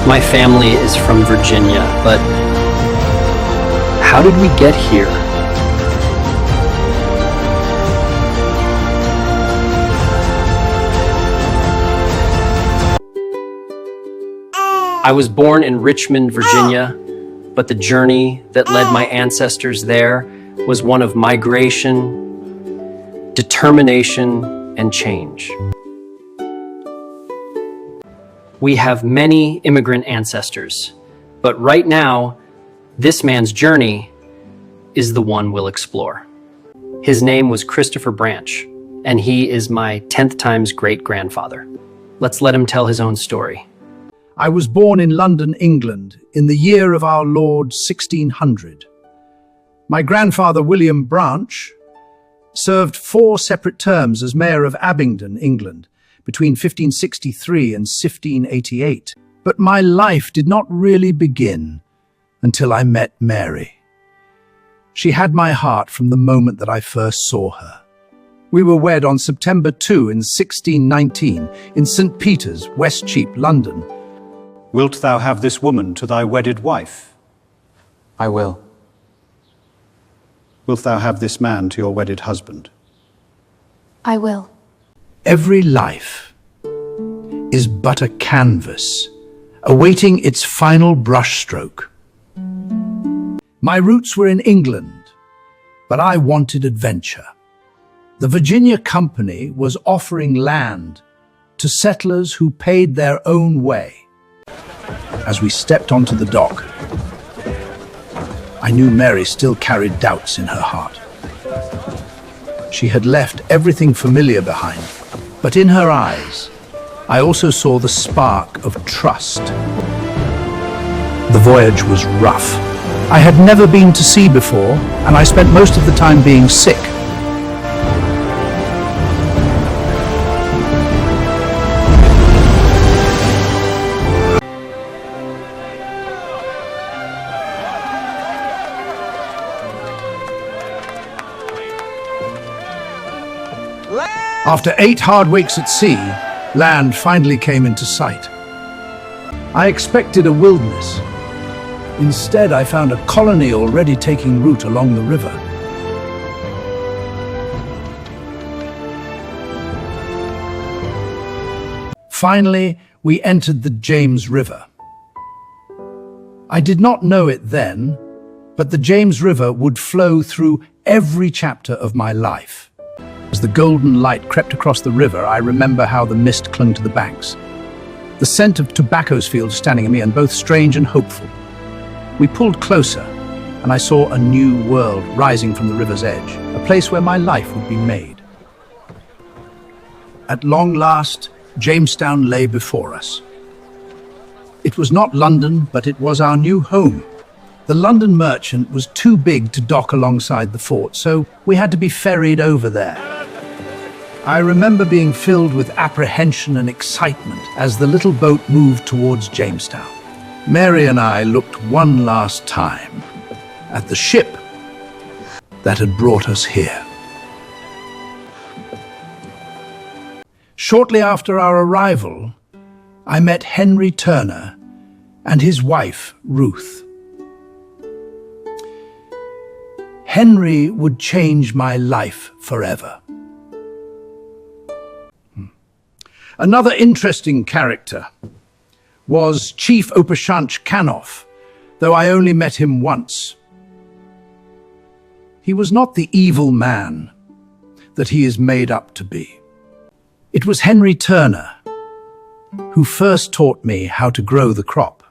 My family is from Virginia, but how did we get here? I was born in Richmond, Virginia, but the journey that led my ancestors there was one of migration, determination, and change. We have many immigrant ancestors, but right now, this man's journey is the one we'll explore. His name was Christopher Branch, and he is my 10th times great-grandfather. Let's let him tell his own story. I was born in London, England, in the year of our Lord 1600. My grandfather, William Branch, served 4 separate terms as Mayor of Abingdon, England, between 1563 and 1588. But my life did not really begin until I met Mary. She had my heart from the moment that I first saw her. We were wed on September 2 in 1619 in St. Peter's, Westcheap, London. Wilt thou have this woman to thy wedded wife? I will. Wilt thou have this man to your wedded husband? I will. Every life is but a canvas, awaiting its final brushstroke. My roots were in England, but I wanted adventure. The Virginia Company was offering land to settlers who paid their own way. As we stepped onto the dock, I knew Mary still carried doubts in her heart. She had left everything familiar behind, but in her eyes, I also saw the spark of trust. The voyage was rough. I had never been to sea before, and I spent most of the time being sick. After 8 hard weeks at sea, land finally came into sight. I expected a wilderness. Instead, I found a colony already taking root along the river. Finally, we entered the James River. I did not know it then, but the James River would flow through every chapter of my life. As the golden light crept across the river, I remember how the mist clung to the banks. The scent of tobacco's fields standing at me, and both strange and hopeful. We pulled closer, and I saw a new world rising from the river's edge, a place where my life would be made. At long last, Jamestown lay before us. It was not London, but it was our new home. The London merchant was too big to dock alongside the fort, so we had to be ferried over there. I remember being filled with apprehension and excitement as the little boat moved towards Jamestown. Mary and I looked one last time at the ship that had brought us here. Shortly after our arrival, I met Henry Turner and his wife, Ruth. Henry would change my life forever. Another interesting character was Chief Opashanch Canoff, though I only met him once. He was not the evil man that he is made up to be. It was Henry Turner who first taught me how to grow the crop.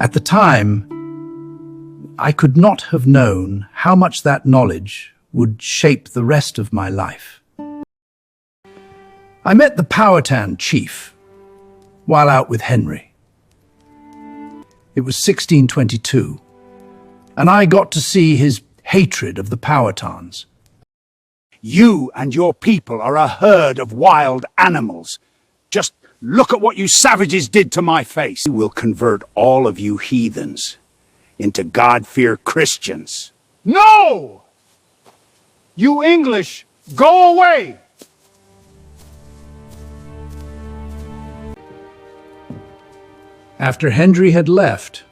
At the time, I could not have known how much that knowledge would shape the rest of my life. I met the Powhatan chief while out with Henry. It was 1622, and I got to see his hatred of the Powhatans. You and your people are a herd of wild animals. Just look at what you savages did to my face. We will convert all of you heathens into God-fear Christians. No! You English, go away! After Henry had left,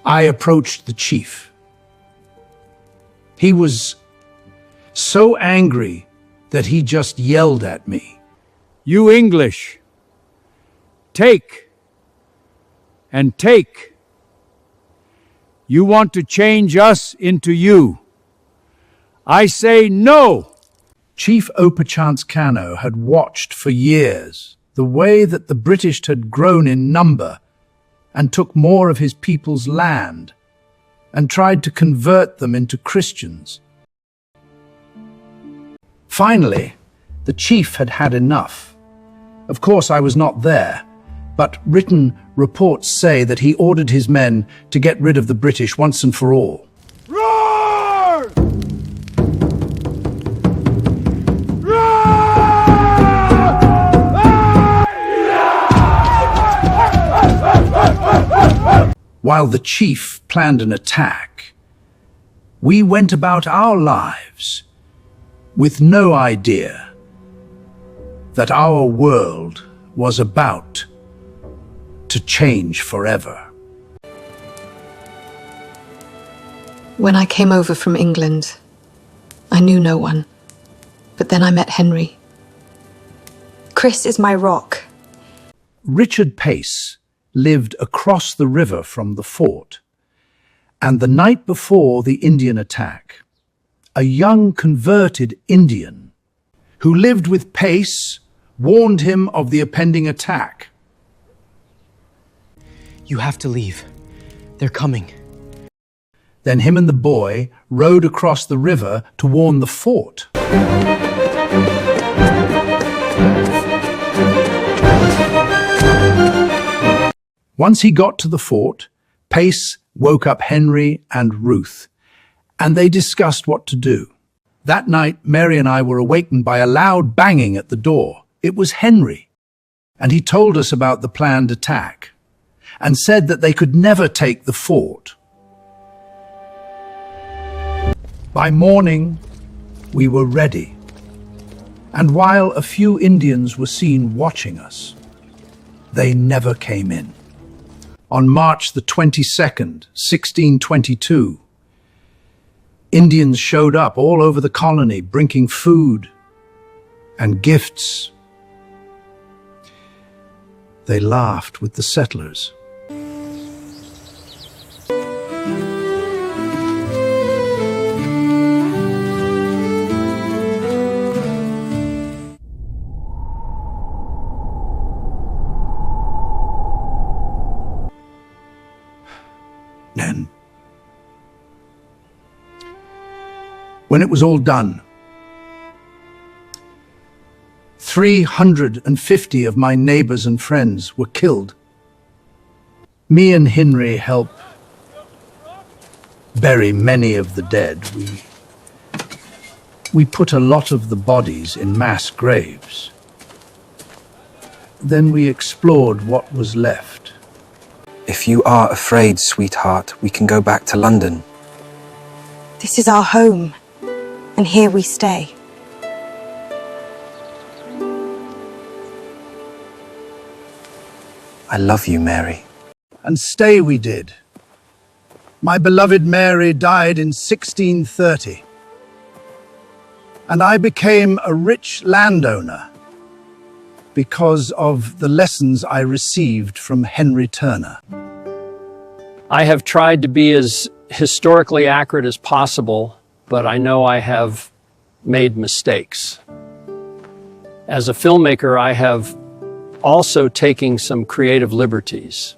I approached the chief. He was so angry that he just yelled at me. You English, take and take. You want to change us into you. I say no. Chief Opachance Cano had watched for years the way that the British had grown in number and took more of his people's land and tried to convert them into Christians. Finally, the chief had had enough. Of course, I was not there, but written reports say that he ordered his men to get rid of the British once and for all. Roar! While the chief planned an attack, we went about our lives with no idea that our world was about to change forever. When I came over from England, I knew no one. But then I met Henry. Chris is my rock. Richard Pace lived across the river from the fort, and the night before the Indian attack, a young converted Indian who lived with Pace warned him of the impending attack. You have to leave. They're coming. Then him and the boy rowed across the river to warn the fort. Once he got to the fort, Pace woke up Henry and Ruth, and they discussed what to do. That night, Mary and I were awakened by a loud banging at the door. It was Henry, and he told us about the planned attack, and said that they could never take the fort. By morning, we were ready, and while a few Indians were seen watching us, they never came in. On March the 22nd, 1622, Indians showed up all over the colony, bringing food and gifts. They laughed with the settlers. And when it was all done, 350 of my neighbors and friends were killed. Me and Henry helped bury many of the dead. We put a lot of the bodies in mass graves. Then we explored what was left. If you are afraid, sweetheart, we can go back to London. This is our home, and here we stay. I love you, Mary. And stay we did. My beloved Mary died in 1630, and I became a rich landowner because of the lessons I received from Henry Turner. I have tried to be as historically accurate as possible, but I know I have made mistakes. As a filmmaker, I have also taken some creative liberties.